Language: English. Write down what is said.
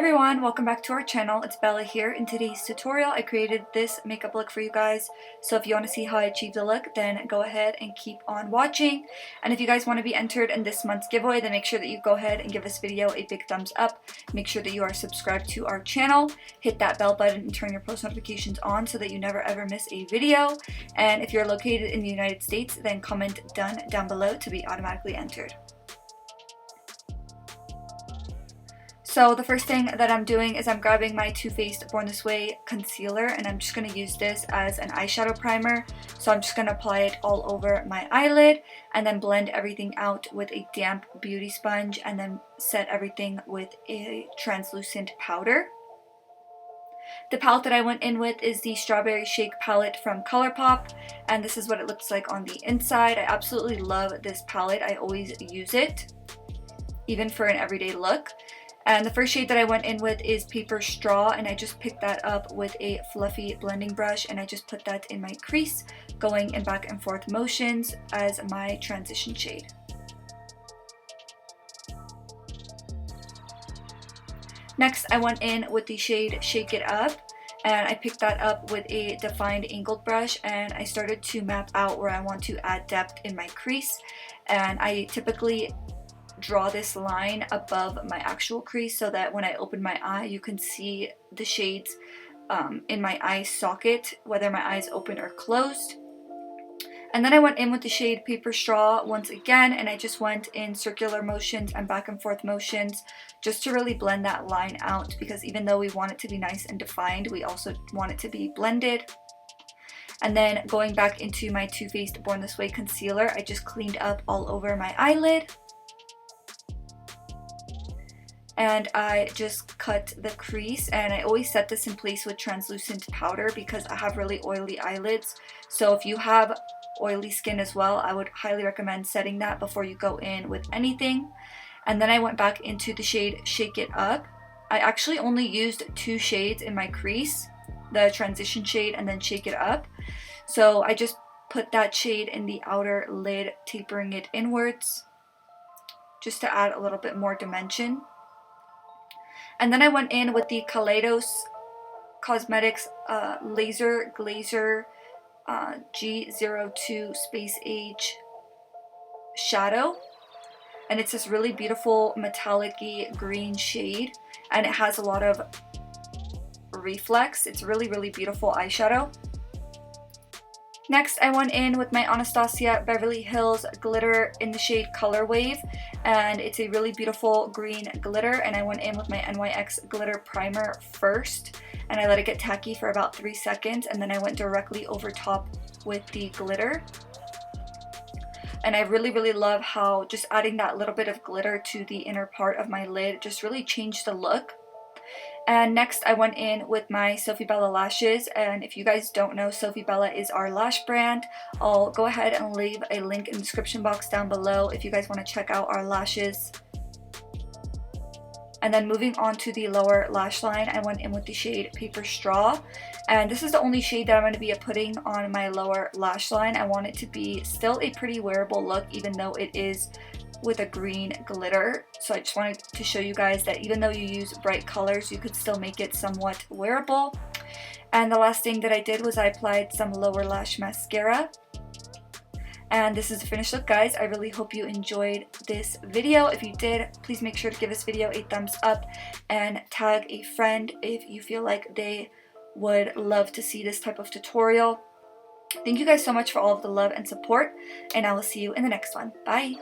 everyone, welcome back to our channel. It's Bella here. In today's tutorial, I created this makeup look for you guys. So if you want to see how I achieved the look, then go ahead and keep on watching. And if you guys want to be entered in this month's giveaway, then make sure that you go ahead and give this video a big thumbs up. Make sure that you are subscribed to our channel. Hit that bell button and turn your post notifications on so that you never ever miss a video. And if you're located in the United States, then comment done down below to be automatically entered. So the first thing that I'm doing is I'm grabbing my Too Faced Born This Way concealer, and I'm just going to use this as an eyeshadow primer. So I'm just going to apply it all over my eyelid and then blend everything out with a damp beauty sponge and then set everything with a translucent powder. The palette that I went in with is the Strawberry Shake palette from Colourpop, and this is what it looks like on the inside. I absolutely love this palette. I always use it, even for an everyday look. And the first shade that I went in with is Paper Straw, and I just picked that up with a fluffy blending brush and I just put that in my crease, going in back and forth motions as my transition shade. Next, I went in with the shade Shake It Up, and I picked that up with a defined angled brush and I started to map out where I want to add depth in my crease. And I typically draw this line above my actual crease so that when I open my eye you can see the shades in my eye socket, whether my eye is open or closed. And then I went in with the shade Paper Straw once again, and I just went in circular motions and back and forth motions just to really blend that line out, because even though we want it to be nice and defined, we also want it to be blended. And then going back into my Too Faced Born This Way concealer, I just cleaned up all over my eyelid. And I just cut the crease, and I always set this in place with translucent powder because I have really oily eyelids. So if you have oily skin as well, I would highly recommend setting that before you go in with anything. And then I went back into the shade Shake It Up. I actually only used two shades in my crease, the transition shade and then Shake It Up. So I just put that shade in the outer lid, tapering it inwards just to add a little bit more dimension. And then I went in with the Kaleidos Cosmetics Laser Glazer G02 Space Age shadow. And it's this really beautiful metallic-y green shade, and it has a lot of reflex. It's really, really beautiful eyeshadow. Next, I went in with my Anastasia Beverly Hills glitter in the shade Color Wave, and it's a really beautiful green glitter. And I went in with my NYX glitter primer first, and I let it get tacky for about 3 seconds, and then I went directly over top with the glitter. And I really, really love how just adding that little bit of glitter to the inner part of my lid just really changed the look. And next I went in with my Sofie Bella lashes, and if you guys don't know, Sofie Bella is our lash brand. I'll go ahead and leave a link in the description box down below if you guys want to check out our lashes. And then moving on to the lower lash line, I went in with the shade Paper Straw, and this is the only shade that I'm going to be putting on my lower lash line. I want it to be still a pretty wearable look, even though it is with a green glitter. So I just wanted to show you guys that even though you use bright colors, you could still make it somewhat wearable. And the last thing that I did was I applied some lower lash mascara. And this is the finished look, guys. I really hope you enjoyed this video. If you did, please make sure to give this video a thumbs up and tag a friend if you feel like they would love to see this type of tutorial. Thank you guys so much for all of the love and support, and I will see you in the next one. Bye!